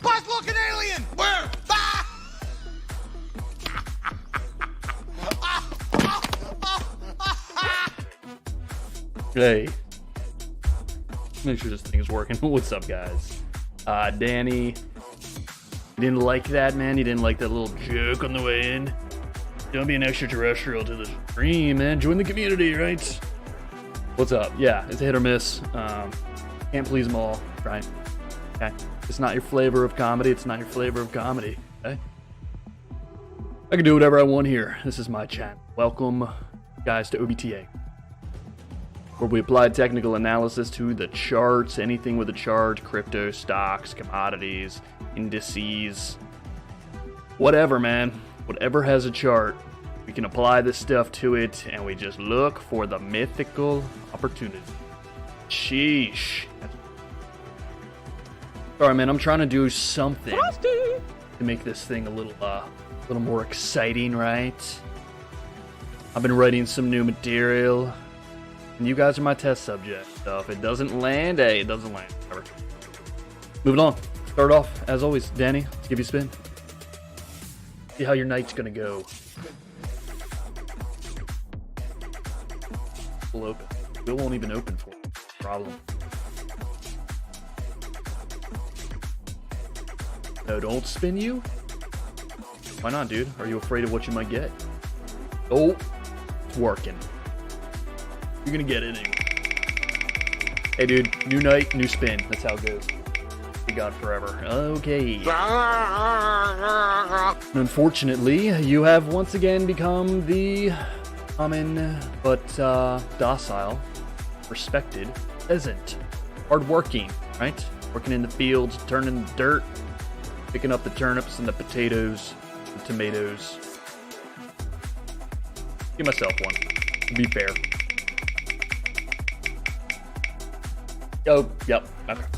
Butt-looking alien! Where? Hey, make sure this thing is working. What's up, guys? Danny, you didn't like that, man? You didn't like that little joke on the way in? Don't be an extraterrestrial to the stream, man. Join the community, right? What's up? Yeah, it's a hit or miss. Can't please them all, right? Okay. It's not your flavor of comedy. It's not your flavor of comedy, okay? I can do whatever I want here. This is my channel. Welcome, guys, to Obe TA, where we apply technical analysis to the charts, anything with a chart, crypto, stocks, commodities, indices, whatever, man. Whatever has a chart, we can apply this stuff to it, and we just look for the mythical opportunity. Sheesh. Sorry, man, I'm trying to do something to make this thing a little more exciting, right? I've been writing some new material, and you guys are my test subject. So if it doesn't land, hey, it doesn't land. Whatever. Moving on. Start off, as always, Danny, let's give you a spin. See how your night's gonna go. We'll open. Bill won't even open for it. Problem. No, don't spin you? Why not, dude? Are you afraid of what you might get? Oh, it's working. You're gonna get it anyway. Hey, dude, new night, new spin. That's how it goes. Be God forever. Okay. Unfortunately, you have once again become the common but docile, respected peasant. Hardworking, right? Working in the fields, turning the dirt, picking up the turnips and the potatoes, the tomatoes. Give myself one, to be fair. Oh, yep.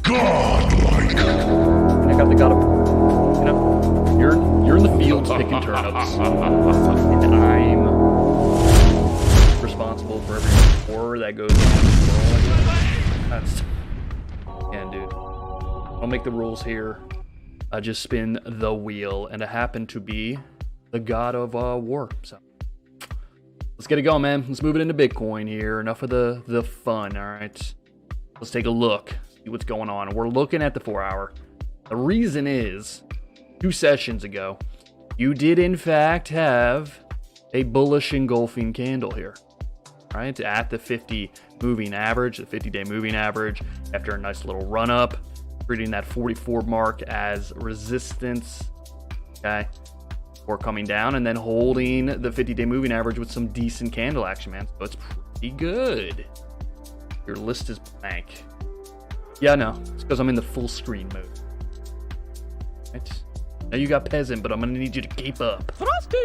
Godlike! I got the you know, you're in the fields picking turnips, and I'm responsible for every horror that goes on in the world. That's, yeah, dude. I'll make the rules here. I just spin the wheel, and I happen to be the god of war. So let's get it going, man. Let's move it into Bitcoin here. Enough of the fun, all right? Let's take a look, see what's going on. We're looking at the 4-hour. The reason is, 2 sessions ago, you did in fact have a bullish engulfing candle here, right? At the 50 moving average, the 50-day moving average, after a nice little run up, treating that 44 mark as resistance, okay? Or coming down and then holding the 50-day moving average with some decent candle action, man. So it's pretty good. Your list is blank. Yeah, no, it's because I'm in the full screen mode. Right? Now you got peasant, but I'm gonna need you to keep up. Frosty!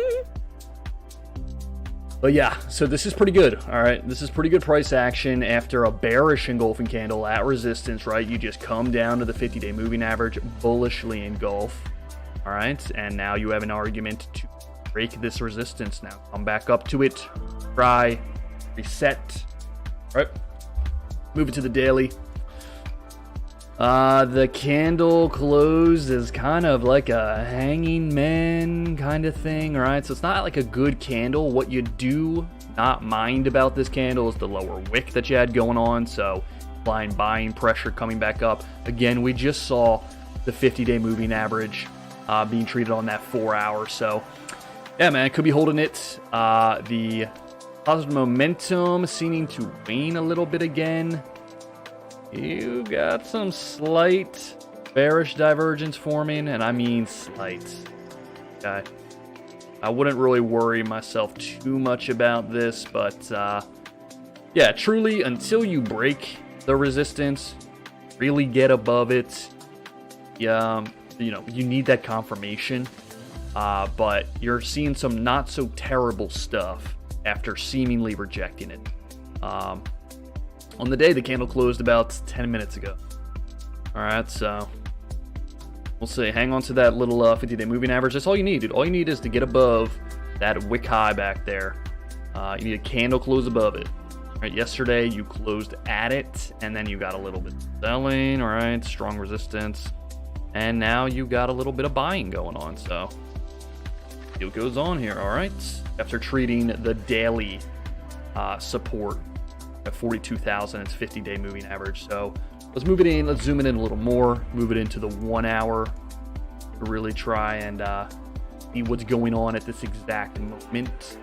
But yeah, so this is pretty good, all right? This is pretty good price action after a bearish engulfing candle at resistance, right? You just come down to the 50-day moving average, bullishly engulf, all right? And now you have an argument to break this resistance now. Come back up to it, try, reset, all right? Move it to the daily. The candle close is kind of like a hanging man kind of thing, right? So it's not like a good candle. What you do not mind about this candle is the lower wick that you had going on. So applying buying pressure coming back up. Again, we just saw the 50-day moving average being treated on that 4-hour. So yeah, man, could be holding it. The positive momentum seeming to wane a little bit again. You got some slight bearish divergence forming, and I mean slight. Okay. I wouldn't really worry myself too much about this, but yeah, truly, until you break the resistance, really get above it, yeah, you know, you need that confirmation. But you're seeing some not so terrible stuff after seemingly rejecting it. On the day, the candle closed about 10 minutes ago. All right, so we'll see. Hang on to that little 50-day moving average. That's all you need, dude. All you need is to get above that wick high back there. You need a candle close above it. All right, yesterday you closed at it, and then you got a little bit of selling. All right, strong resistance, and now you got a little bit of buying going on. So see what goes on here. All right, after treating the daily support at 42,000, it's 50-day moving average. So let's move it in. Let's zoom it in a little more. Move it into the 1 hour to really try and see what's going on at this exact moment.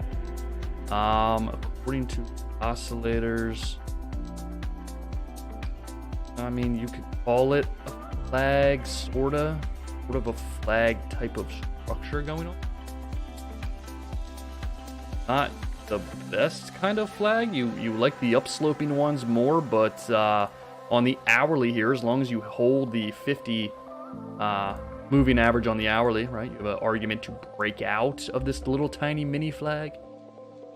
According to oscillators, I mean, you could call it a flag, sort of a flag type of structure going on. Not the best kind of flag. You like the upsloping ones more, but on the hourly here, as long as you hold the 50 moving average on the hourly, right, you have an argument to break out of this little tiny mini flag.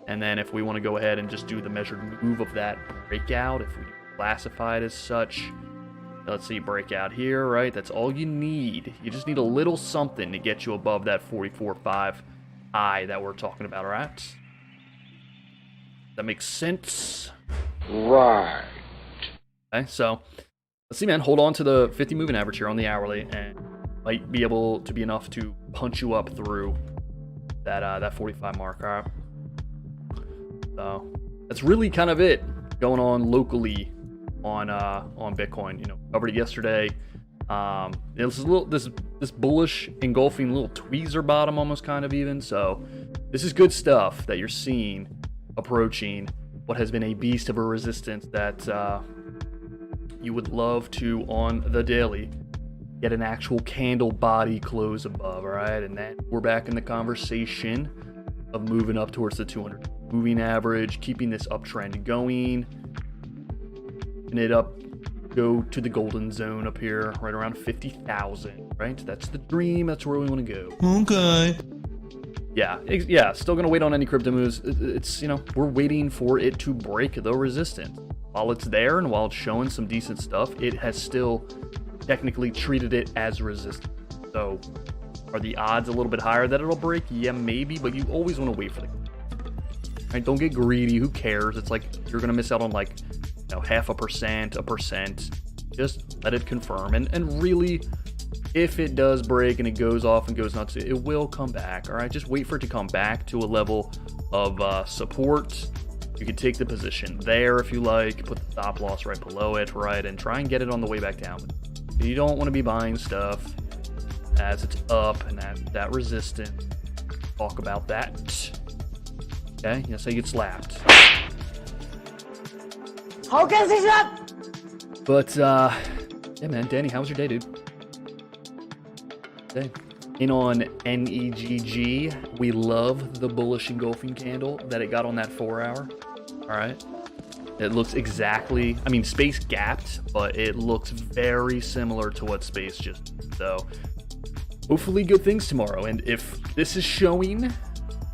And then if we want to go ahead and just do the measured move of that breakout, if we classify it as such, let's see, breakout here, right? That's all you need. You just need a little something to get you above that 44.5 high that we're talking about, all right? That makes sense? Right. Okay, so let's see, man. Hold on to the 50 moving average here on the hourly, and might be able to be enough to punch you up through that 45 mark, all right? So that's really kind of it going on locally on Bitcoin. You know, covered it yesterday. This bullish engulfing little tweezer bottom, almost kind of even. So this is good stuff that you're seeing approaching what has been a beast of a resistance that you would love to on the daily get an actual candle body close above. All right, and then we're back in the conversation of moving up towards the 200 moving average, keeping this uptrend going, and it up, go to the golden zone up here, right around 50,000, right? That's the dream. That's where we want to go. Okay. Yeah, still gonna wait on any crypto moves. It's, you know, we're waiting for it to break the resistance. While it's there and while it's showing some decent stuff, it has still technically treated it as resistance. So are the odds a little bit higher that it'll break? Yeah, maybe, but you always want to wait for the... Right? Don't get greedy. Who cares? It's like you're going to miss out on, like, you know, 0.5%, 1%. Just let it confirm. And really, if it does break and it goes off and goes nuts, it will come back. All right, just wait for it to come back to a level of support. You can take the position there if you like, put the stop loss right below it, right, and try and get it on the way back down. You don't want to be buying stuff as it's up and at that resistance. Talk about that. Okay, yes, I get slapped. But yeah, man, Danny, how was your day, dude? Day. In on NEGG, we love the bullish engulfing candle that it got on that 4 hour. All right, it looks exactly, I mean, space gapped, but it looks very similar to what space just did. So hopefully good things tomorrow. And if this is showing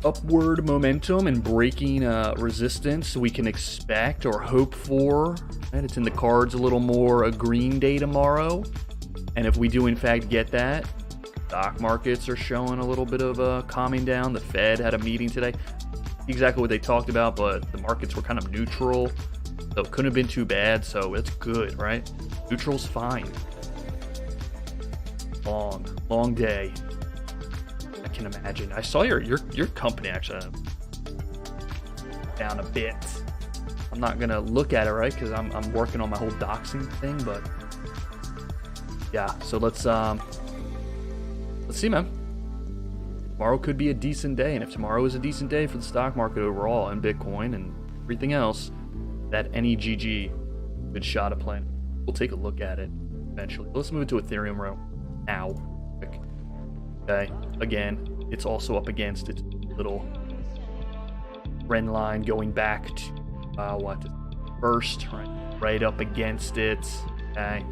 upward momentum and breaking resistance, we can expect or hope for, and it's in the cards a little more, a green day tomorrow. And if we do in fact get that, stock markets are showing a little bit of calming down. The Fed had a meeting today, exactly what they talked about, but the markets were kind of neutral, so it couldn't have been too bad. So it's good, right? Neutral's fine. Long day. I can imagine. I saw your company actually down a bit. I'm not gonna look at it, right, because I'm working on my whole doxing thing. But yeah, so let's see, man. Tomorrow could be a decent day, and if tomorrow is a decent day for the stock market overall and Bitcoin and everything else, that NEGG good shot of playing. We'll take a look at it eventually. Let's move it to Ethereum now. Okay, again, it's also up against its little trend line going back to first, right up against it. Okay,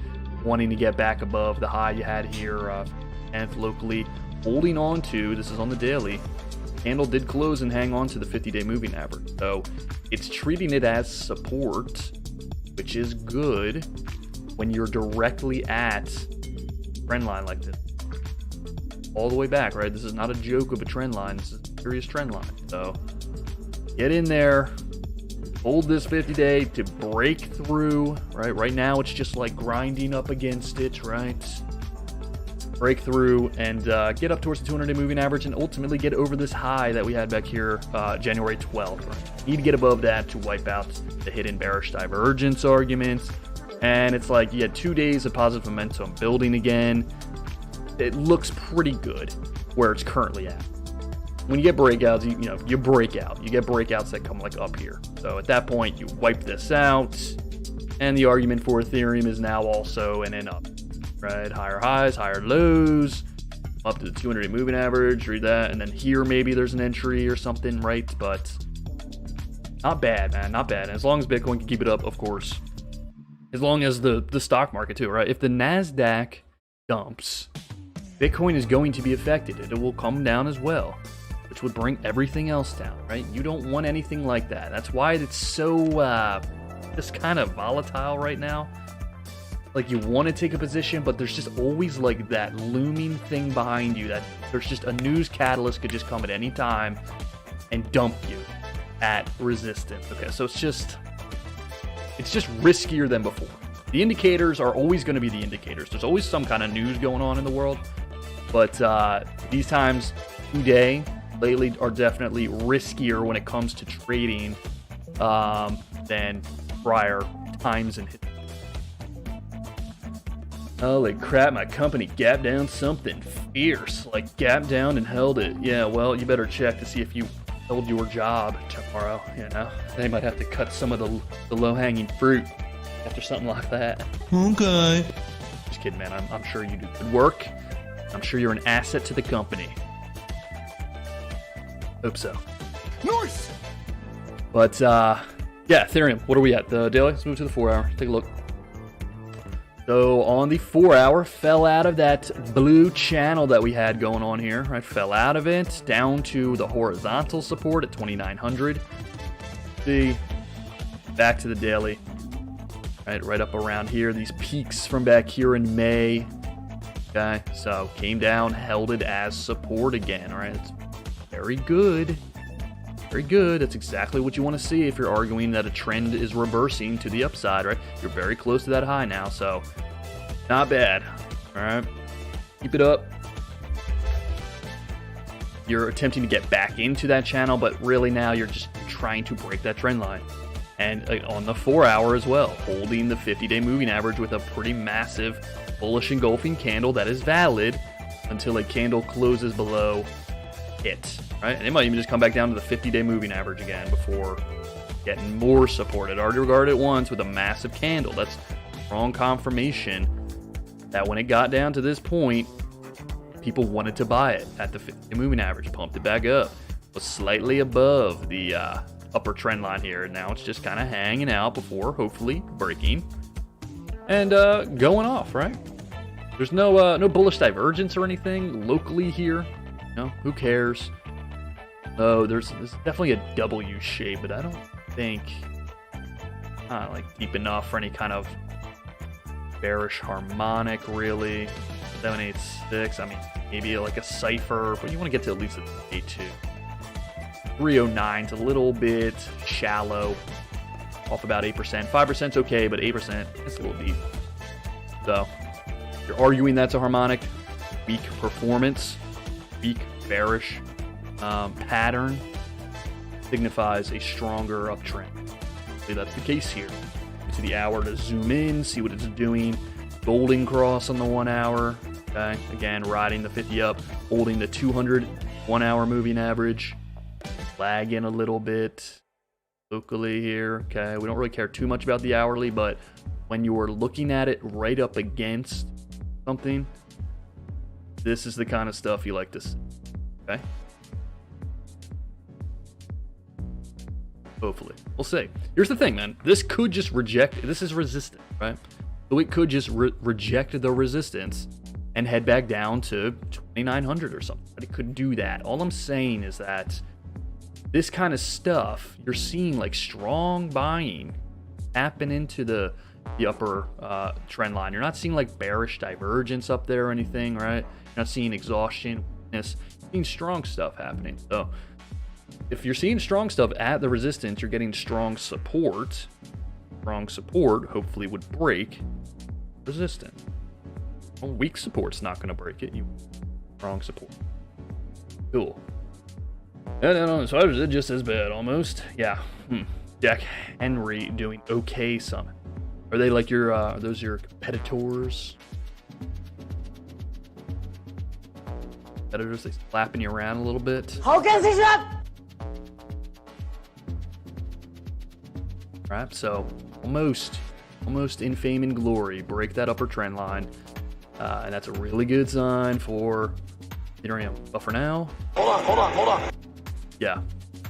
wanting to get back above the high you had here, and locally holding on to, this is on the daily, candle did close and hang on to the 50-day moving average, so it's treating it as support, which is good. when you're directly at trend line like this. All the way back, right? This is not a joke of a trend line. This is a serious trend line. So get in there, hold this 50-day to break through, right? Right now, it's just like grinding up against it, right? Break through and get up towards the 200-day moving average and ultimately get over this high that we had back here January 12th. Right? Need to get above that to wipe out the hidden bearish divergence arguments. And it's like you had 2 days of positive momentum building again. It looks pretty good where it's currently at. When you get breakouts, you break out. You get breakouts that come like up here. So at that point, you wipe this out. And the argument for Ethereum is now also an up. Right, higher highs, higher lows, up to the 200-day moving average, read that, and then here maybe there's an entry or something, right? But not bad, man, not bad. As long as Bitcoin can keep it up, of course. As long as the stock market too, right? If the NASDAQ dumps, Bitcoin is going to be affected. It will come down as well, which would bring everything else down, right? You don't want anything like that. That's why it's so just kind of volatile right now. Like you want to take a position, but there's just always like that looming thing behind you that there's just a news catalyst could just come at any time and dump you at resistance. Okay, so it's just riskier than before. The indicators are always going to be the indicators. There's always some kind of news going on in the world, but these times today lately are definitely riskier when it comes to trading than prior times in history. Holy crap, my company gapped down something fierce. Like, gapped down and held it. Yeah, well, you better check to see if you held your job tomorrow, you know? They might have to cut some of the low-hanging fruit after something like that. Okay. Just kidding, man. I'm sure you do good work. I'm sure you're an asset to the company. Hope so. Nice! But, yeah, Ethereum. What are we at? The daily? Let's move to the 4-hour. Take a look. So on the 4-hour, fell out of that blue channel that we had going on here, right? Fell out of it, down to the horizontal support at 2,900. See, back to the daily, right up around here. These peaks from back here in May, okay? So came down, held it as support again, all right? It's very good. Very good. That's exactly what you want to see if you're arguing that a trend is reversing to the upside, right? You're very close to that high now, so not bad. All right, keep it up. You're attempting to get back into that channel, but really now you're just trying to break that trend line. And on the 4-hour as well, holding the 50-day moving average with a pretty massive bullish engulfing candle that is valid until a candle closes below it. Right? And it might even just come back down to the 50-day moving average again before getting more support. It already regarded it once with a massive candle. That's strong confirmation that when it got down to this point, people wanted to buy it at the 50-day moving average, pumped it back up, was slightly above the upper trend line here. Now it's just kind of hanging out before hopefully breaking and going off, right? There's no bullish divergence or anything locally here. No, who cares? Oh, there's definitely a W shape, but I don't think like deep enough for any kind of bearish harmonic, really. 786, I mean, maybe like a cipher, but you want to get to at least a 2. 309's a little bit shallow, off about 8%. 5%'s okay, but 8%, it's a little deep. So, you're arguing that's a harmonic, weak performance, weak bearish pattern signifies a stronger uptrend. So that's the case here. To the hour to zoom in, see what it's doing. Golden cross on the 1 hour. Okay, again, riding the 50 up, holding the 200 1-hour moving average, lagging a little bit locally here. Okay, we don't really care too much about the hourly, but when you're looking at it right up against something, this is the kind of stuff you like to see. Okay. Hopefully. We'll see. Here's the thing, man. This could just reject... This is resistant, right? So it could just reject the resistance and head back down to 2,900 or something. But it could do that. All I'm saying is that this kind of stuff, you're seeing like strong buying happen into the the upper trend line. You're not seeing like bearish divergence up there or anything, right? You're not seeing exhaustion, weakness, you're seeing strong stuff happening. So if you're seeing strong stuff at the resistance, you're getting strong support. Strong support hopefully would break resistance. Well, weak support's not going to break it. You strong support. Cool. No, so is it just as bad almost? Yeah. Jack Henry doing okay some. Are they like your are those your competitors? Competitors, they slapping you around a little bit. Right, so almost in fame and glory, break that upper trend line, and that's a really good sign for Ethereum. But for now, hold on. Yeah,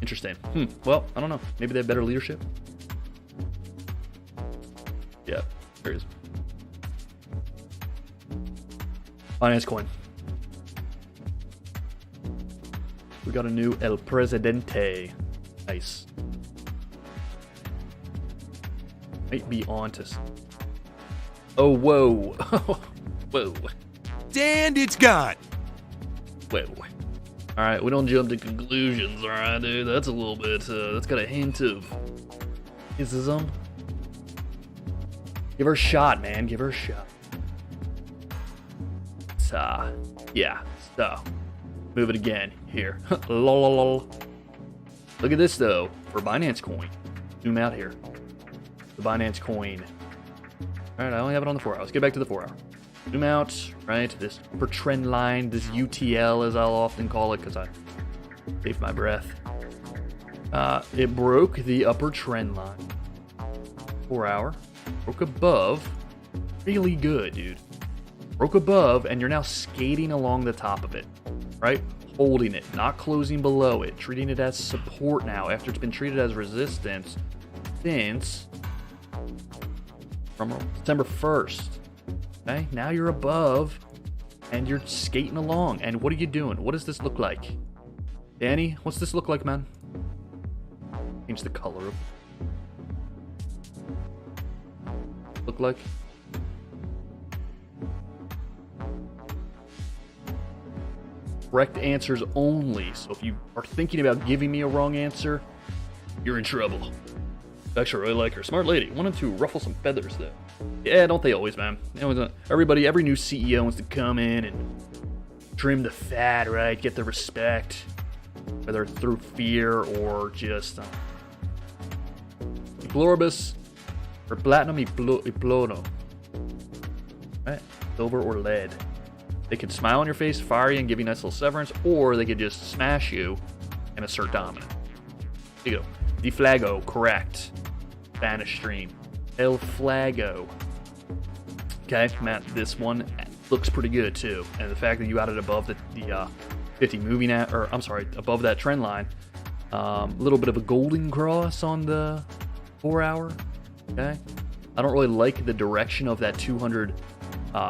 interesting. Well, I don't know. Maybe they have better leadership. Yeah, there it is. Finance coin. We got a new El Presidente. Nice. Might be on to some. Oh, whoa. Whoa. And it's gone. Whoa. Alright, we don't jump to conclusions, alright, dude? That's a little bit, that's got a hint of ism. Give her a shot, man. Give her a shot. Yeah. So, move it again. Here. Lol. Look at this, though, for Binance Coin. Zoom out here. The Binance Coin. Alright, I only have it on the 4 hour. Let's get back to the 4 hour. Zoom out, right? This upper trend line, this UTL, as I'll often call it, because I save my breath. It broke the upper trend line. 4 hour. Broke above. Really good, dude. Broke above, and you're now skating along the top of it, right? Holding it, not closing below it, treating it as support now after it's been treated as resistance since from December 1st. Okay, now you're above and you're skating along. And what are you doing? What does this look like? Danny, what's this look like, man? Change the color of it. Look like? Correct answers only. So if you are thinking about giving me a wrong answer, you're in trouble. Actually, I really like her. Smart lady. Wanted to ruffle some feathers, though. Yeah, don't they always, man? Everybody, every new CEO wants to come in and trim the fat, right? Get the respect, whether through fear or just Gloribus or Platinum Iplono. Right? Silver or lead. They could smile on your face, fire you, and give you a nice little severance, or they could just smash you and assert dominance. Here you go. Deflago, correct. Spanish stream. El Flago. Okay, Matt, this one looks pretty good too. And the fact that you got it above the 50 moving at, or I'm sorry, above that trend line. A little bit of a golden cross on the 4 hour. Okay. I don't really like the direction of that 200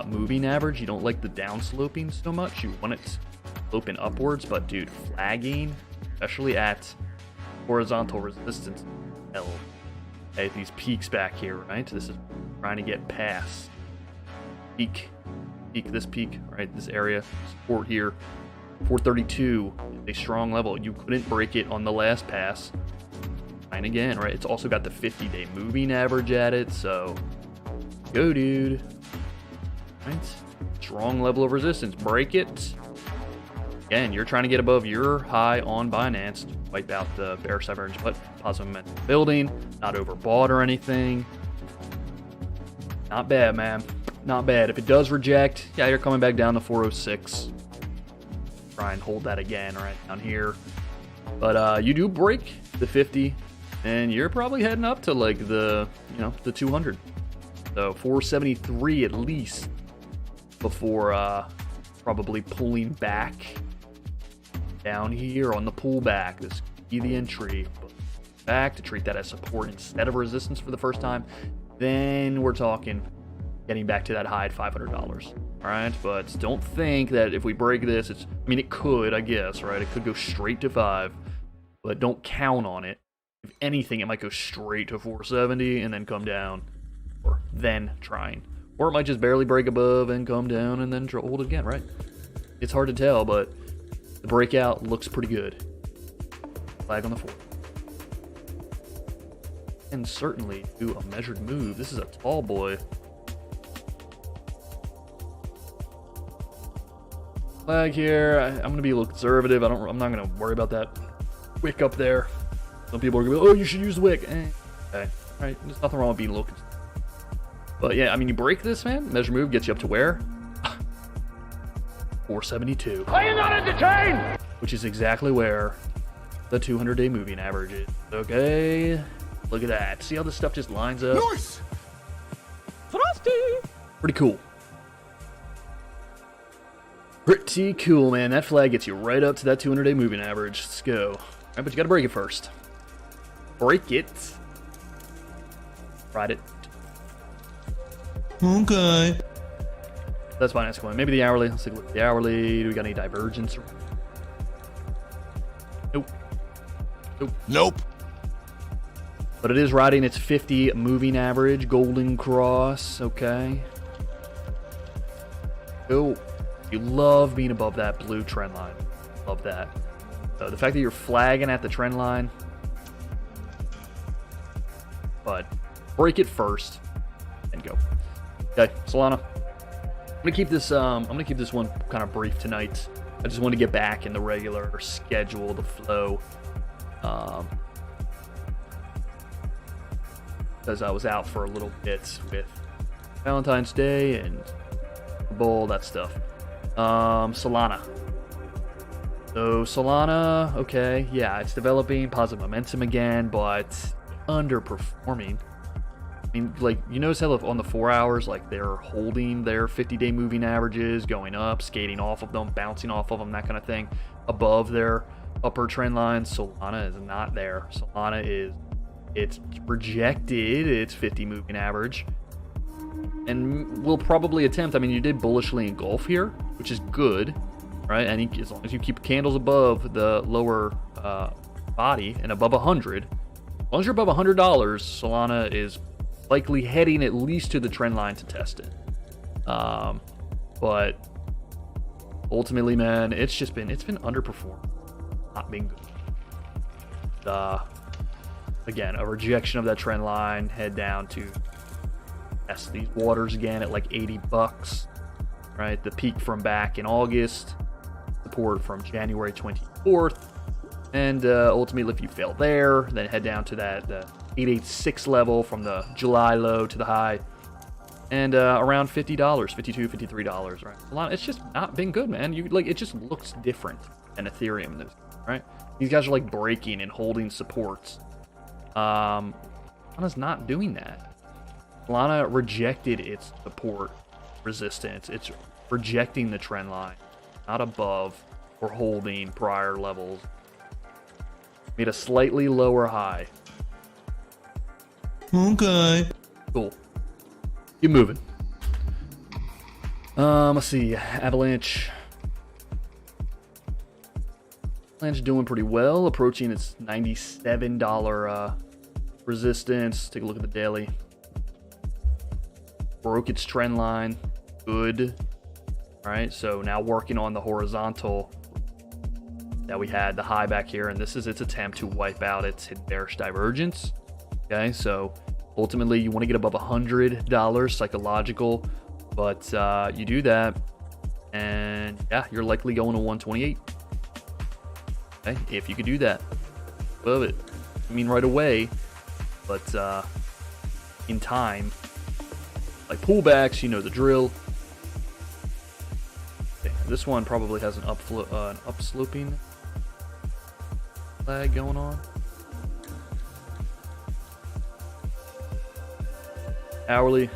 moving average. You don't like the downsloping so much. You want it sloping upwards, but dude, flagging, especially at horizontal resistance L. Okay, these peaks back here, right? This is trying to get past peak, this peak, right? This area, support here, 432, a strong level. You couldn't break it on the last pass. And again, right? It's also got the 50-day moving average at it, so go, dude. Right? Strong level of resistance. Break it. Again, you're trying to get above your high on Binance to wipe out the bearish divergence, but positive momentum building, not overbought or anything. Not bad, man. Not bad. If it does reject, yeah, you're coming back down to 406. Try and hold that again right down here. But you do break the 50, and you're probably heading up to like the 200. So 473 at least before probably pulling back down here on the pullback. This could be the entry. Back to treat that as support instead of resistance for the first time. Then we're talking getting back to that high at $500. All right, but don't think that if we break this, it could, I guess, right? It could go straight to 5, but don't count on it. If anything, it might go straight to 470 and then come down or then trying. Or it might just barely break above and come down and then hold it again, right? It's hard to tell, but the breakout looks pretty good. Flag on the 4. And certainly do a measured move. This is a tall boy. Flag here. I'm going to be a little conservative. I'm not going to worry about that wick up there. Some people are going to be, oh, you should use the wick. Okay. All right. There's nothing wrong with being a little conservative. But yeah, I mean, you break this, man. Measure move gets you up to where? 472. Are you not entertained? Which is exactly where the 200-day moving average is. Okay. Look at that. See how this stuff just lines up? Nice! Frosty! Pretty cool. Pretty cool, man. That flag gets you right up to that 200-day moving average. Let's go. All right, but you got to break it first. Break it. Ride it. Okay. That's fine. That's going. Maybe the hourly. Let's take a look at the hourly. Do we got any divergence? Nope. Nope. But it is riding its 50 moving average. Golden cross. Okay. Cool. You love being above that blue trend line. Love that. So the fact that you're flagging at the trend line. But break it first and go. Okay, Solana. I'm gonna keep this one kind of brief tonight. I just want to get back in the regular schedule, the flow. Because I was out for a little bit with Valentine's Day and Bowl, that stuff. Solana. So Solana, okay, yeah, it's developing positive momentum again, but underperforming. I mean, like, you notice how on the 4 hours, like, they're holding their 50-day moving averages, going up, skating off of them, bouncing off of them, that kind of thing, above their upper trend line. Solana is not there. Solana it's projected its 50 moving average, and will probably attempt, I mean, you did bullishly engulf here, which is good, right? And as long as you keep candles above the lower body and above 100, as long as you're above $100, Solana is likely heading at least to the trend line to test it. But ultimately, man, it's been underperformed, not being good. Again, a rejection of that trend line, head down to test these waters again at like $80, right? The peak from back in August, support from January 24th, and ultimately, if you fail there, then head down to the 886 level from the July low to the high, and around $50, $52, $53, right? It's just not been good, man. It just looks different than Ethereum, right? These guys are like breaking and holding supports. Solana's not doing that. Solana rejected its support resistance. It's rejecting the trend line, not above or holding prior levels. Made a slightly lower high. Okay. Cool. Keep moving. Let's see. Avalanche doing pretty well, approaching its $97 resistance. Take a look at the daily. Broke its trend line. Good. All right, so now working on the horizontal that we had, the high back here, and this is its attempt to wipe out its bearish divergence. Okay, so ultimately you want to get above $100 psychological, but you do that, and yeah, you're likely going to 128. Okay, if you could do that, love it. I mean, right away, but in time, like pullbacks, you know the drill. Okay, this one probably has an upsloping flag going on. Hourly.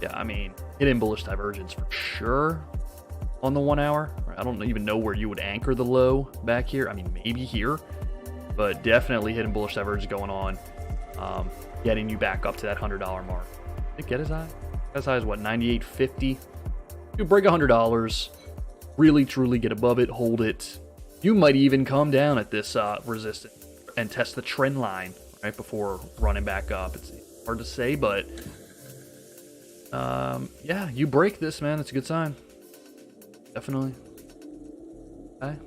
Yeah, I mean, hidden bullish divergence for sure on the 1 hour. I don't even know where you would anchor the low back here. I mean, maybe here, but definitely hidden bullish divergence going on, getting you back up to that $100 mark. Did it get as high? As high as what, 98.50? You break $100, really truly get above it, hold it. You might even come down at this resistance and test the trend line right before running back up. It's hard to say, but yeah, you break this, man. It's a good sign. Definitely. Okay.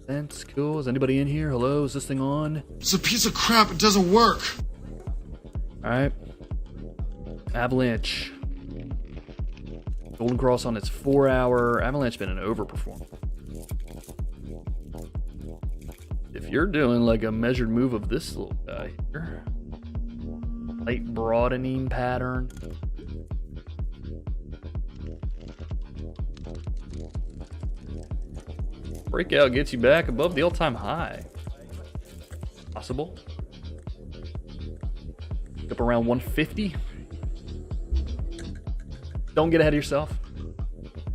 That's cool. Is anybody in here? Hello? Is this thing on? It's a piece of crap. It doesn't work. All right. Avalanche. Golden Cross on its 4-hour. Avalanche been an overperformer. If you're doing like a measured move of this little guy here, light broadening pattern. Breakout gets you back above the all-time high. Possible. Up around 150. Don't get ahead of yourself.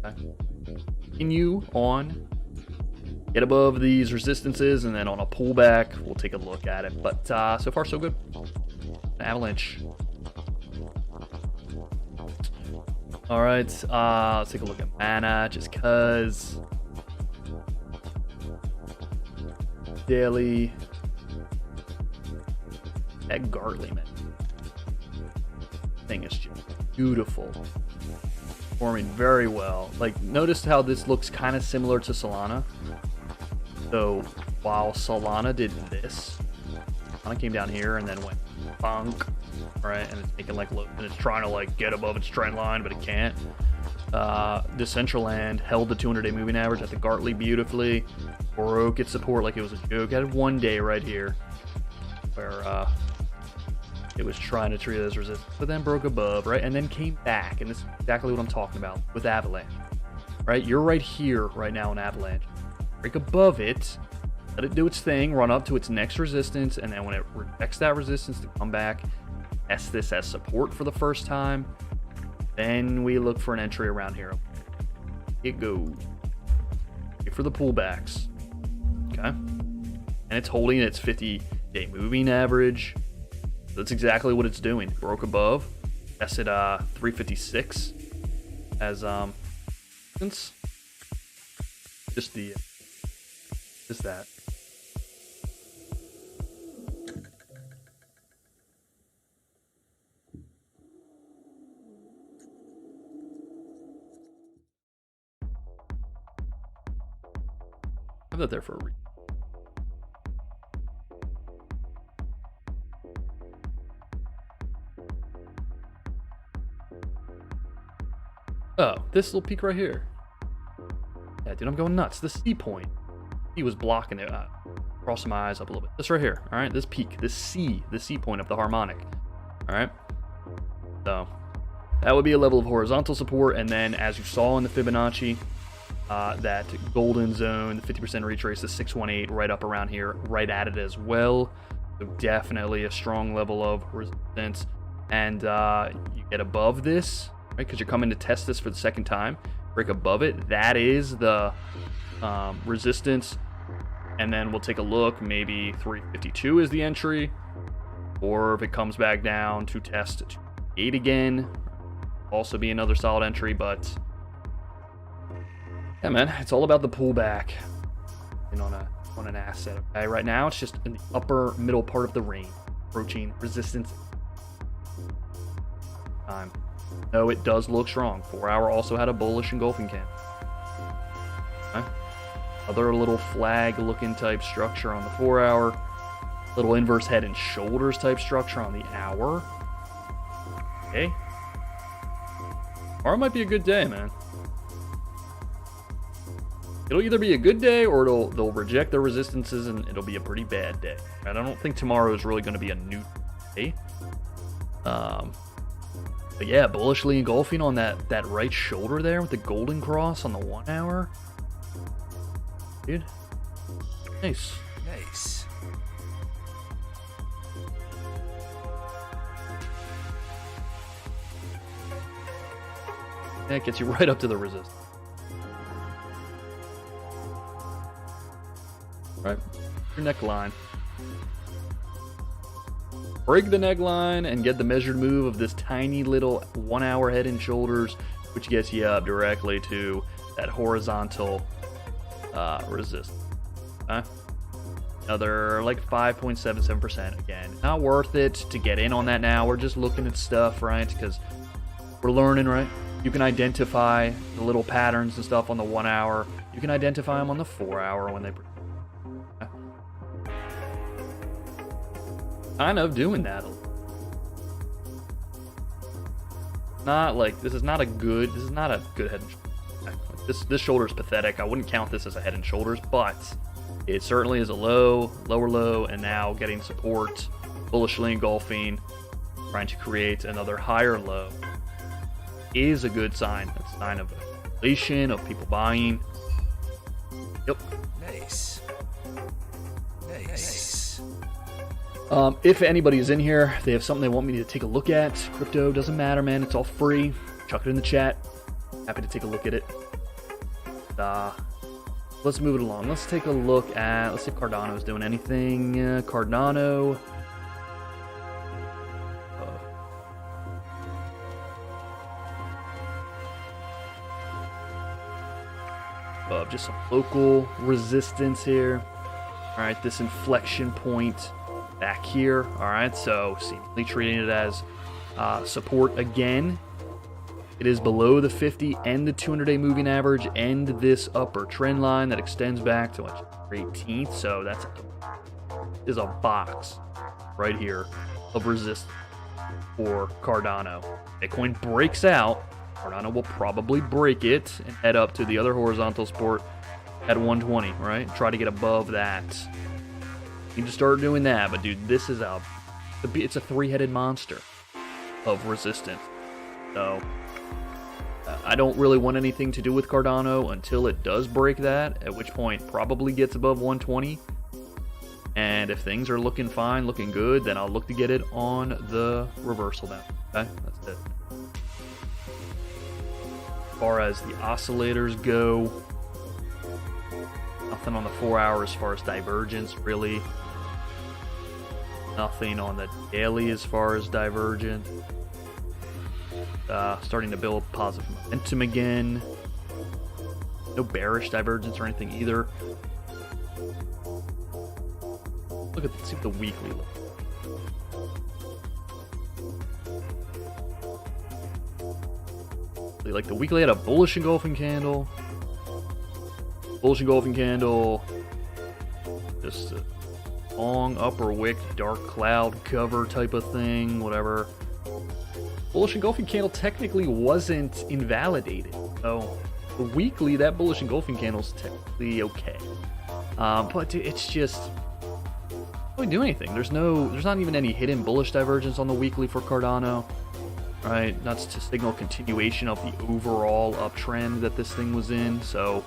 Okay. Continue on. Get above these resistances, and then on a pullback, we'll take a look at it. But so far, so good. Avalanche. All right, let's take a look at mana, just cause. Daily. That Gartley, man. Thing is just beautiful. Performing very well. Like, notice how this looks kind of similar to Solana. So while Solana did this, Solana came down here and then went bonk, right? And it's making like look, and it's trying to like get above its trend line, but it can't. Decentraland held the 200-day moving average at the Gartley beautifully, broke its support like it was a joke. Had one day right here where it was trying to treat it as resistance, but then broke above, right? And then came back, and this is exactly what I'm talking about with Avalanche, right? You're right here right now in Avalanche. Break above it, let it do its thing, run up to its next resistance, and then when it rejects that resistance to come back, test this as support for the first time. Then we look for an entry around here. It goes. Wait for the pullbacks. Okay. And it's holding its 50-day moving average. That's exactly what it's doing. Broke above. Tested 356 as since just that. I have that there for a reason. Oh, this little peak right here. Yeah, dude, I'm going nuts. The C point. He was blocking it. Crossing my eyes up a little bit. This right here. All right, this peak, the C point of the harmonic. All right. So that would be a level of horizontal support, and then as you saw in the Fibonacci, that golden zone, the 50% retrace, the 618 right up around here, right at it as well. So definitely a strong level of resistance, and you get above this. Right, because you're coming to test this for the second time. Break above it. That is the resistance. And then we'll take a look. Maybe 352 is the entry. Or if it comes back down to test 8 again. Also be another solid entry. But yeah, man, it's all about the pullback and on an asset. Okay, right now it's just in the upper middle part of the range, approaching resistance time. No, it does look strong. 4-hour also had a bullish engulfing candle. Okay. Other little flag looking type structure on the 4-hour. Little inverse head and shoulders type structure on the hour. Okay. Tomorrow might be a good day, man. It'll either be a good day or they'll reject their resistances and it'll be a pretty bad day. And I don't think tomorrow is really going to be a new day. But yeah, bullishly engulfing on that right shoulder there with the golden cross on the 1-hour. Dude. Nice. Nice. That gets you right up to the resistance. Right. Your neckline. Break the neckline and get the measured move of this tiny little 1-hour head and shoulders, which gets you up directly to that horizontal resistance. Okay? Another like 5.77%. Again, not worth it to get in on that now. We're just looking at stuff, right? Because we're learning, right? You can identify the little patterns and stuff on the 1 hour. You can identify them on the 4 hour when they... Kind of doing that. Not like, this is not a good head and shoulders. This shoulder is pathetic. I wouldn't count this as a head and shoulders, but it certainly is a low, lower low, and now getting support, bullishly engulfing, trying to create another higher low is a good sign. That's a sign of inflation, of people buying. Yep. Nice. If anybody is in here, they have something they want me to take a look at. Crypto, doesn't matter, man. It's all free. Chuck it in the chat. Happy to take a look at it. Let's move it along. Let's take a look at, let's see if Cardano's doing anything. Cardano. Just some local resistance here. All right, this inflection point back here. All right, so seemingly treating it as support again. It is below the 50 and the 200-day moving average and this upper trend line that extends back to October 18th. So that's is a box right here of resistance for Cardano. Bitcoin breaks out. Cardano will probably break it and head up to the other horizontal support at 120, right? Try to get above that. Need to start doing that, but dude, this is it's a three-headed monster of resistance. So I don't really want anything to do with Cardano until it does break that, at which point probably gets above 120. And if things are looking fine, looking good, then I'll look to get it on the reversal now. Okay, that's it. As far as the oscillators go, nothing on the 4 hour as far as divergence, really. Nothing on the daily as far as divergence. Starting to build positive momentum again. No bearish divergence or anything either. Let's see what the weekly looks like. Like the weekly had a bullish engulfing candle. Bullish engulfing candle. Just a long upper wick, dark cloud cover type of thing, whatever. Bullish engulfing candle technically wasn't invalidated. So the weekly, that bullish engulfing candle is technically okay. But it's just don't really do anything. There's not even any hidden bullish divergence on the weekly for Cardano. Right? That's to signal continuation of the overall uptrend that this thing was in. So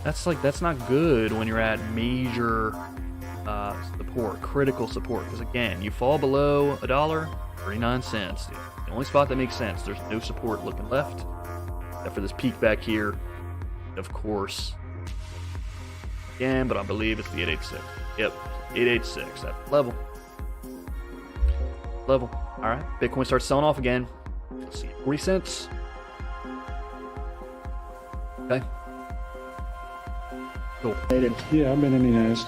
that's not good when you're at major support, critical support. Because again, you fall below $1, 39 cents. The only spot that makes sense. There's no support looking left, except for this peak back here. Of course, again, but I believe it's the 886. Yep, 886. That level. All right, Bitcoin starts selling off again. Let's see, 40 cents. Okay. Cool. Yeah, I've been in the nest.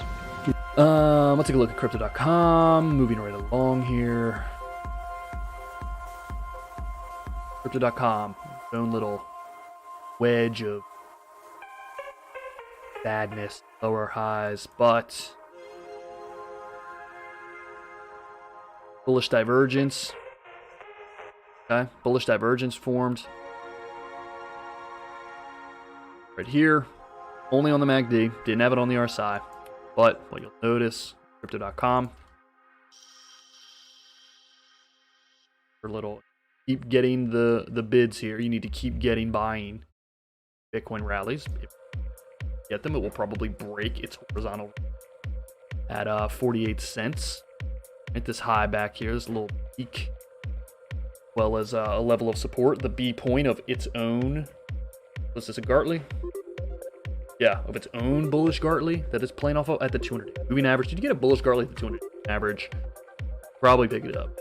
Let's take a look at crypto.com. Moving right along here. Crypto.com, its own little wedge of sadness, lower highs, but bullish divergence. Okay, bullish divergence formed right here, only on the MACD, didn't have it on the RSI, but what you'll notice, crypto.com, for a little. Keep getting the bids here. You need to keep getting buying Bitcoin rallies. If you get them, it will probably break its horizontal at 48 cents. At this high back here, this little peak, as well as a level of support. The B point of its own. Was this a Gartley? Yeah, of its own bullish Gartley that is playing off of at the 200 moving average. Did you get a bullish Gartley at the 200 average? Probably pick it up.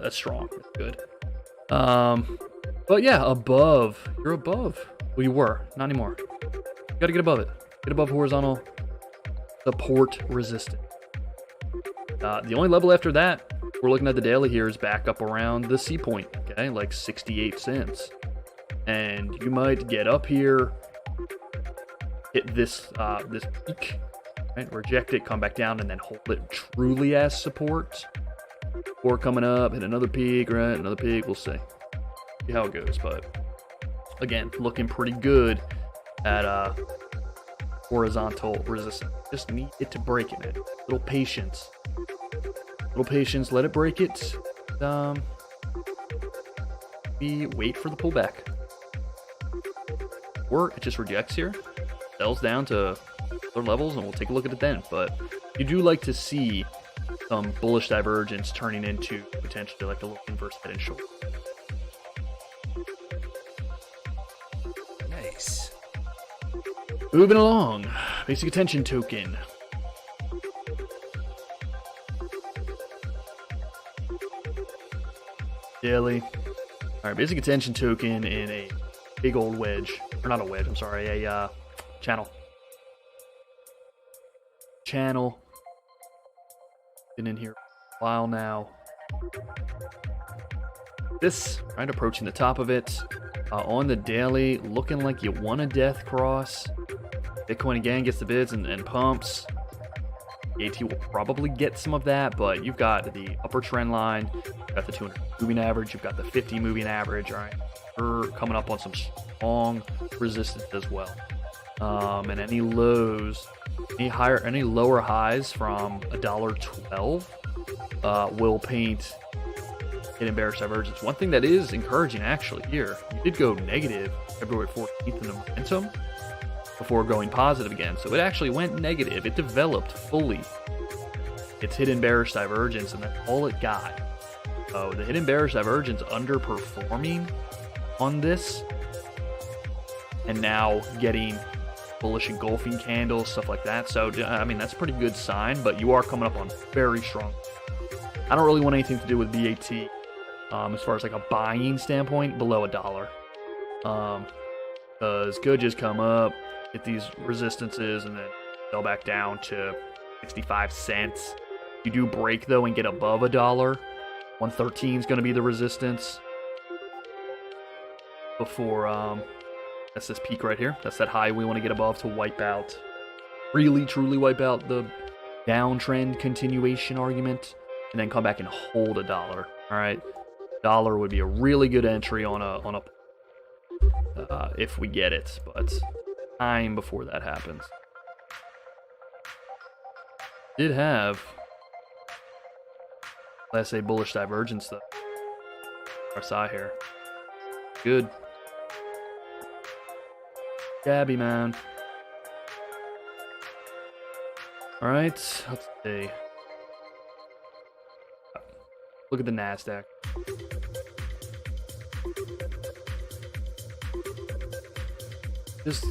That's strong. That's good. But yeah, above. You're above. Well, you were. Not anymore. You gotta get above it. Get above horizontal support resistance. The only level after that, we're looking at the daily here, is back up around the C point, okay, like 68 cents. And you might get up here, hit this this peak, right? Reject it, come back down, and then hold it truly as support. Or coming up, hit another peak, right? Another peak, we'll see. See how it goes, but again, looking pretty good at horizontal resistance. Just need it to break it, man. Little patience. Little patience, let it break it. We wait for the pullback. Or it just rejects here, sells down to other levels, and we'll take a look at it then. But you do like to see some bullish divergence turning into potentially like a little inverse head and shoulder. Nice. Moving along, basic attention token. Daily. Alright, basic attention token in a big old wedge. Or not a wedge, I'm sorry, a channel. Channel. Been in here a while now. This, right, approaching the top of it. On the daily, looking like you want a death cross. Bitcoin again gets the bids and pumps. The AT will probably get some of that, but you've got the upper trend line, you've got the 200 moving average, you've got the 50 moving average. All right, we're coming up on some strong resistance as well. And any lows, any lower highs from $1.12 will paint hidden bearish divergence. One thing that is encouraging actually here, you did go negative February 14th in the momentum before going positive again. So it actually went negative. It developed fully its hidden bearish divergence, and that's all it got. So the hidden bearish divergence underperforming on this, and now getting bullish engulfing candles, stuff like that. So, I mean, that's a pretty good sign, but you are coming up on very strong. I don't really want anything to do with BAT as far as like a buying standpoint below $1. Because could just come up, hit these resistances, and then fell back down to 65 cents. You do break though and get above $1. 113 is going to be the resistance before that's this peak right here. That's that high we want to get above to wipe out, really truly wipe out the downtrend continuation argument, and then come back and hold $1. All right, $1 would be a really good entry on a if we get it, but time before that happens. Did have, let's say, bullish divergence though. RSI here, good. Gabby, man. All right, let's see. Look at the NASDAQ. Just,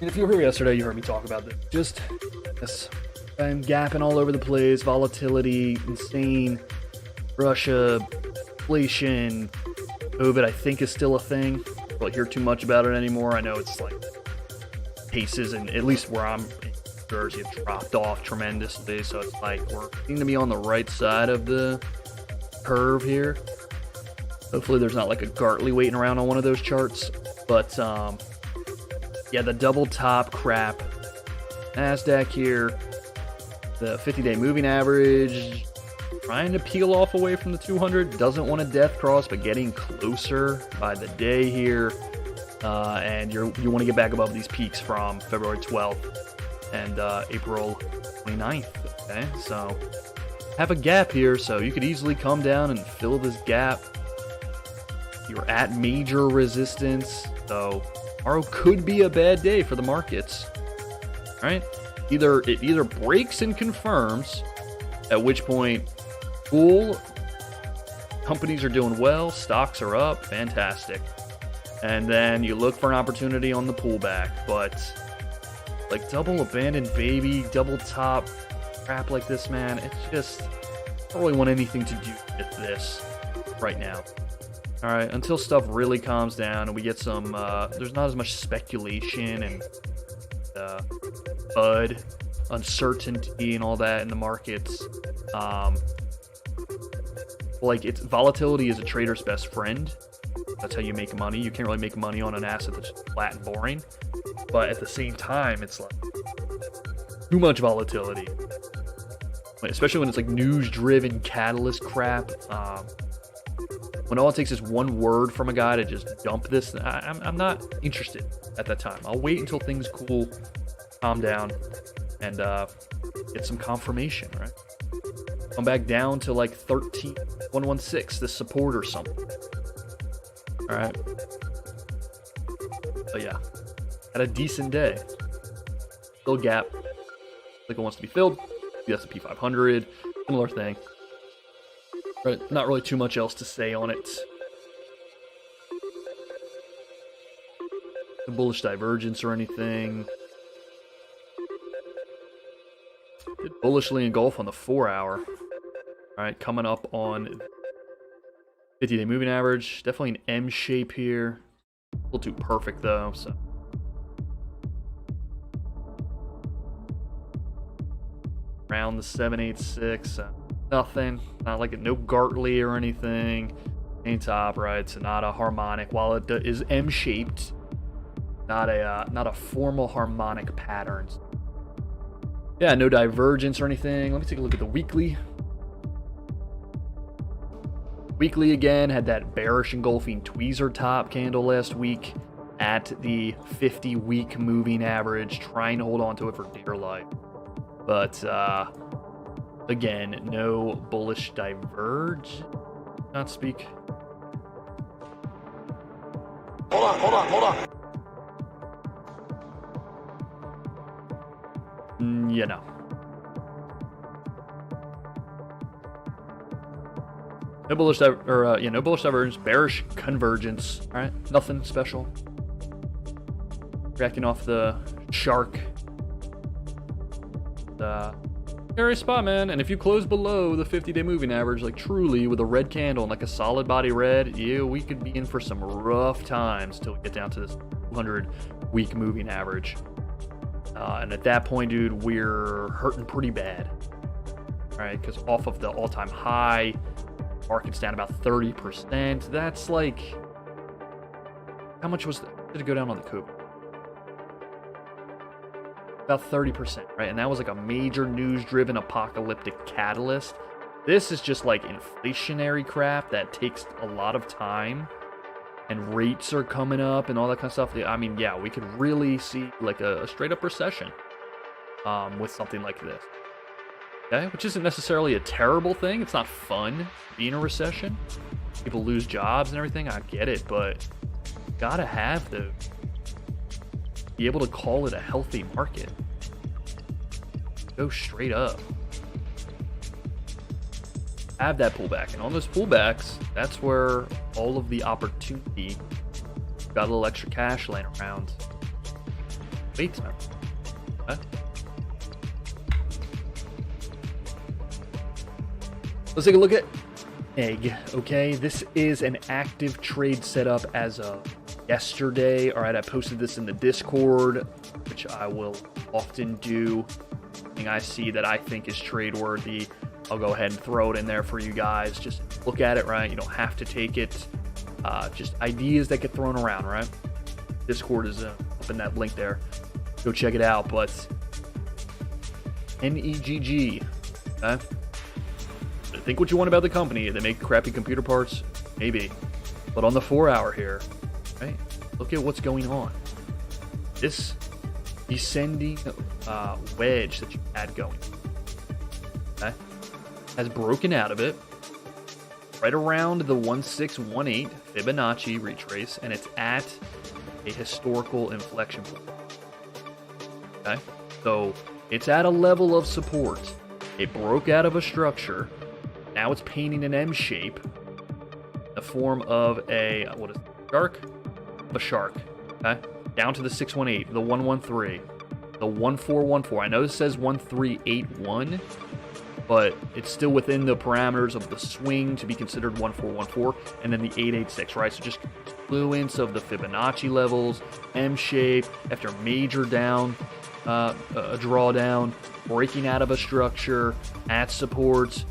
if you were here yesterday, you heard me talk about this. Just this, I'm gapping all over the place. Volatility, insane. Russia, inflation, COVID, I think is still a thing. I don't hear too much about it anymore. I know it's like cases, and at least where I'm in Jersey, have dropped off tremendously. So it's like we're seem to be on the right side of the curve here. Hopefully there's not like a Gartley waiting around on one of those charts. But yeah, the double top crap. NASDAQ here. The 50-day moving average trying to peel off away from the 200. Doesn't want a death cross, but getting closer by the day here. And you want to get back above these peaks from February 12th and April 29th. Okay, so have a gap here, so you could easily come down and fill this gap. You're at major resistance, so tomorrow could be a bad day for the markets. All right, it either breaks and confirms, at which point, cool, companies are doing well, stocks are up, fantastic, and then you look for an opportunity on the pullback. But like double abandoned baby, double top crap like this, man, it's just, I don't really want anything to do with this right now. All right, until stuff really calms down and we get some, there's not as much speculation and FUD, uncertainty, and all that in the markets. Like, it's volatility is a trader's best friend. That's how you make money. You can't really make money on an asset that's flat and boring. But at the same time, it's like too much volatility. Especially when it's like news-driven catalyst crap. When all it takes is one word from a guy to just dump this, I'm not interested at that time. I'll wait until things cool, calm down, and get some confirmation, right? Come back down to like 13,116, this support or something. All right. But yeah, had a decent day. Still gap. Like it wants to be filled. The S&P 500, similar thing. But not really too much else to say on it. The bullish divergence or anything. Did bullishly engulf on the 4-hour. All right, coming up on 50-day moving average. Definitely an M shape here. A little too perfect though, so. Around the 786, nothing. Not like no Gartley or anything. Ain't top, right? So not a harmonic. While it is M-shaped, not a formal harmonic pattern. Yeah, no divergence or anything. Let me take a look at the weekly. Weekly again had that bearish engulfing tweezer top candle last week at the 50-week moving average, trying to hold on to it for dear life. But again, no bullish diverge. Not speak. Hold on. Yeah, no. No bullish no bullish divergence, bearish convergence. All right, nothing special. Reacting off the shark. Scary spot, man. And if you close below the 50-day moving average, like truly with a red candle and like a solid body red, yeah, we could be in for some rough times till we get down to this 200-week moving average. And at that point, dude, we're hurting pretty bad. All right, because off of the all-time high, market's down about 30%. That's like, how much did it go down on the coup? About 30%, right? And that was like a major news-driven apocalyptic catalyst. This is just like inflationary crap that takes a lot of time, and rates are coming up and all that kind of stuff. I mean, yeah, we could really see like a straight-up recession with something like this. Okay, which isn't necessarily a terrible thing. It's not fun being a recession. People lose jobs and everything. I get it, but you gotta have the be able to call it a healthy market. Go straight up. Have that pullback. And on those pullbacks, that's where all of the opportunity, got a little extra cash laying around. Wait a minute. Okay. Let's take a look at egg. Okay, this is an active trade setup as of yesterday. All right, I posted this in the Discord, which I will often do. Anything I see that I think is trade worthy, I'll go ahead and throw it in there for you guys. Just look at it, right? You don't have to take it. Just ideas that get thrown around, right? Discord is up in that link there. Go check it out. But NEGG, okay? Think what you want about the company. They make crappy computer parts, maybe. But on the 4-hour here, right? Look at what's going on. This descending wedge that you had going, okay, has broken out of it right around the 1618 Fibonacci retrace, and it's at a historical inflection point. Okay, so it's at a level of support. It broke out of a structure. Now it's painting an M shape, the form of a, what is it, shark? A shark, okay? Down to the 618, the 113, the 1414. I know this says 1381, but it's still within the parameters of the swing to be considered 1414, and then the 886, right? So just influence of the Fibonacci levels, M shape, after major down, a drawdown, breaking out of a structure at support,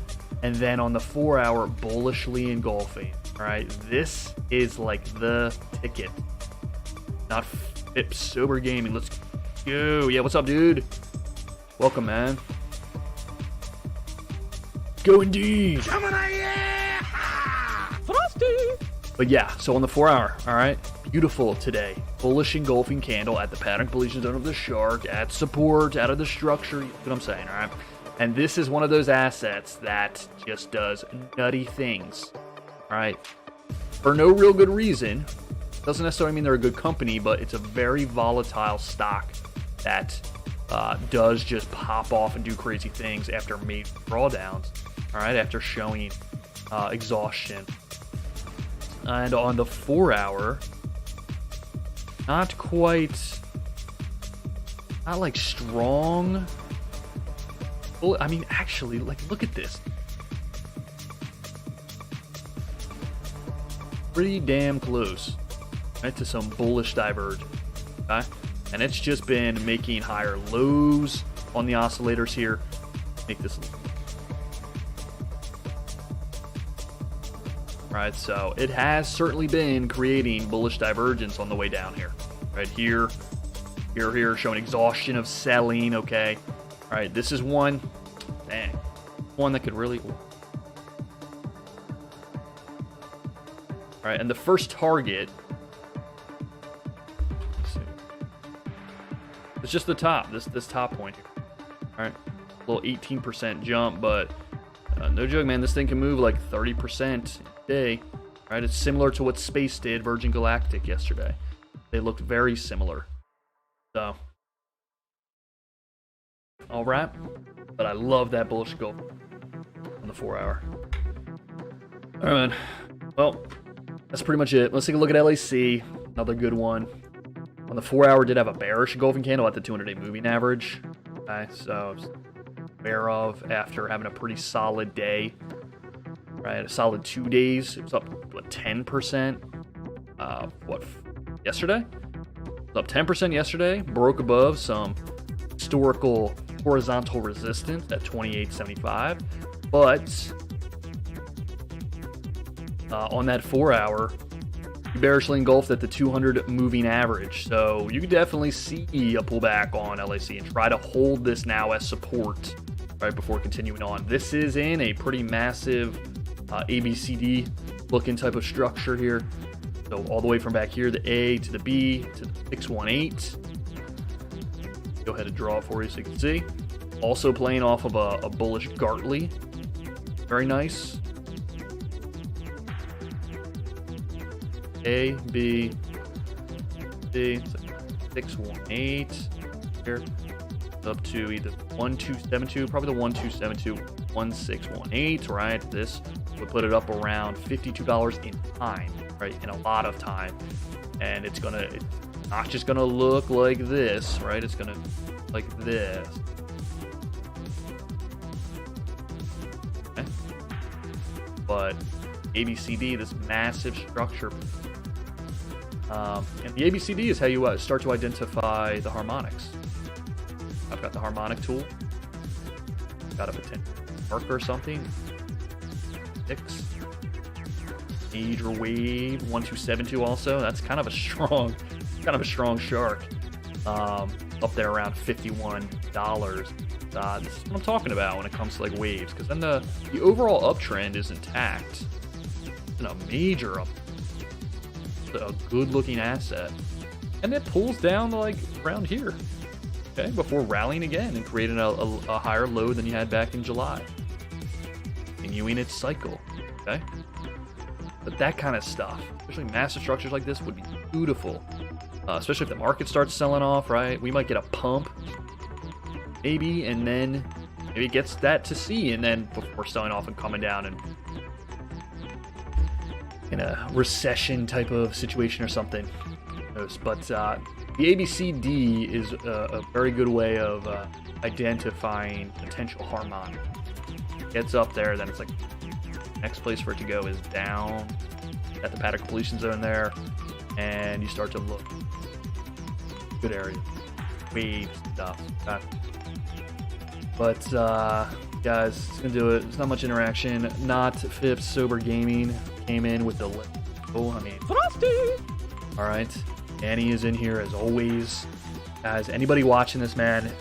and then on the 4-hour bullishly engulfing. All right, this is like the ticket. Not FIP sober gaming. Let's go. Yeah, what's up, dude? Welcome, man. Go indeed. But yeah, so on the 4-hour, all right, beautiful today. Bullish engulfing candle at the pattern completion zone of the shark, at support, out of the structure. You know what I'm saying, all right? And this is one of those assets that just does nutty things, all right? For no real good reason. Doesn't necessarily mean they're a good company, but it's a very volatile stock that does just pop off and do crazy things after major drawdowns, all right, after showing exhaustion. And on the 4-hour, not like strong. Well, I mean, actually, like, look at this. Pretty damn close, right, to some bullish divergence, okay? And it's just been making higher lows on the oscillators here. Make this. Right, so it has certainly been creating bullish divergence on the way down here. Right here, showing exhaustion of selling, okay? All right, this is one that could really... All right, and the first target... Let's see. It's just the top, this top point here. All right, a little 18% jump, but no joke, man, this thing can move like 30% day, right? It's similar to what Space did, Virgin Galactic, yesterday. They looked very similar. So, all right, but I love that bullish go on the 4-hour. All right, man. Well, that's pretty much it. Let's take a look at LAC, another good one. On the 4-hour, did have a bearish engulfing candle at the 200-day moving average. Okay, so aware of after having a pretty solid day. Right, a solid 2 days. It was up, what, 10%? Yesterday? It was up 10% yesterday. Broke above some historical horizontal resistance at 28.75. But on that 4-hour, you bearishly engulfed at the 200 moving average. So you could definitely see a pullback on LAC and try to hold this now as support, right, before continuing on. This is in a pretty massive ABCD looking type of structure here. So all the way from back here, the A to the B to the 618. Go ahead and draw it for you so you can see. Also playing off of a bullish Gartley. Very nice. A, B, C, 618 here. Up to either 1272, probably the 1272, 1618, right? This would put it up around $52 in time, right? In a lot of time. And it's not just gonna look like this, right? It's gonna look like this. Okay. But ABCD, this massive structure. And the ABCD is how you start to identify the harmonics. I've got the harmonic tool. Got a potential marker or something. 6. Major wave 1272 also. That's kind of a strong shark. Up there around $51. This is what I'm talking about when it comes to like waves, because then the overall uptrend is intact. It's a major up. A good looking asset, and it pulls down like around here, okay, before rallying again and creating a higher low than you had back in July, continuing its cycle. Okay, but that kind of stuff, especially massive structures like this, would be beautiful, especially if the market starts selling off, right? We might get a pump maybe, and then maybe it gets that to C, and then before selling off and coming down and in a recession type of situation or something. But the ABCD is a very good way of identifying potential harmonic. It gets up there, then it's like next place for it to go is down at the pattern completion zone there, and you start to look good area. wave stuff. Okay. But guys, it's gonna do it. There's not much interaction. Not Phipps Sober Gaming came in with the all right. Danny is in here as always. Guys, anybody watching this, man,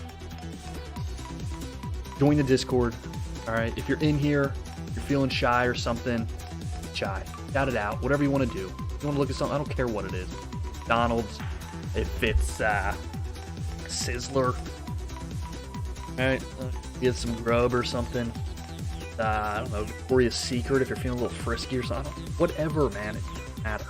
join the Discord. All right. If you're in here, you're feeling shy or something, shy. Shout it out. Whatever you want to do. If you want to look at something, I don't care what it is. McDonald's, if it's Sizzler. All right. Get some grub or something. I don't know, Victoria's Secret if you're feeling a little frisky or something. Whatever, man. It doesn't matter.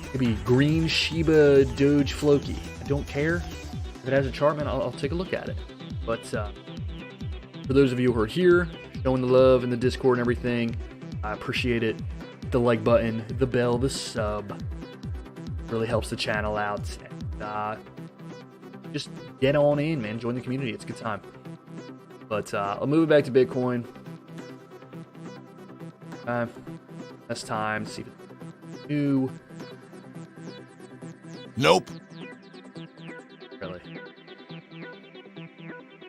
It could be green Shiba Doge Floki. I don't care. If it has a chart, man, I'll take a look at it. But for those of you who are here, showing the love in the Discord and everything, I appreciate it. The like button, the bell, the sub. Really helps the channel out. And just get on in, man. Join the community. It's a good time. But I'll move it back to Bitcoin. Less time. See if it's new. Nope. Really.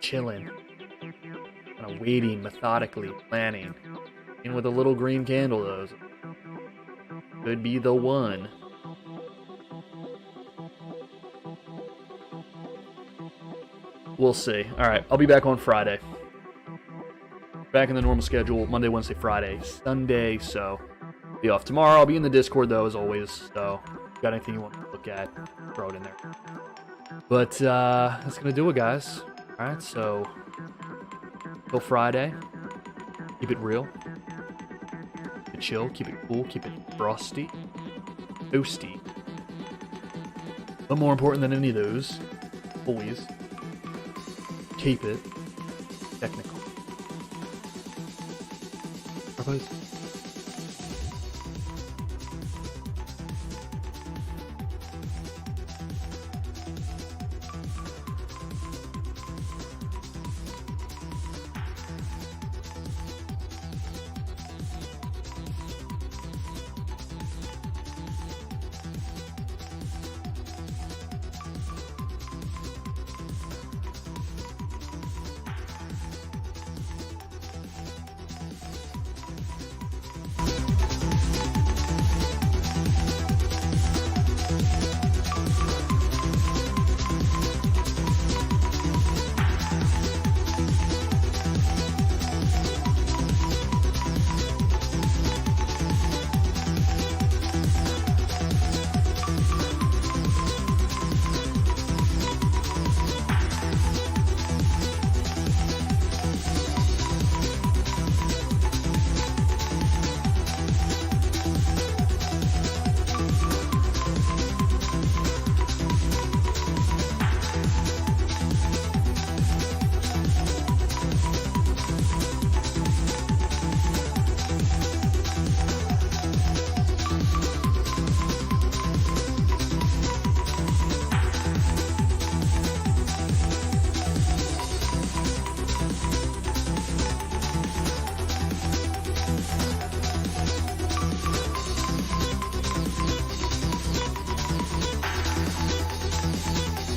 Chilling. Kind of waiting, methodically, planning. And with a little green candle, though. Could be the one. We'll see. All right, I'll be back on Friday. Back in the normal schedule, Monday, Wednesday, Friday, Sunday, so be off tomorrow. I'll be in the Discord, though, as always, so if you got anything you want to look at, throw it in there. But that's going to do it, guys. All right, so till Friday, keep it real, keep it chill, keep it cool, keep it frosty, toasty. But more important than any of those, always, keep it technical. Bye-bye.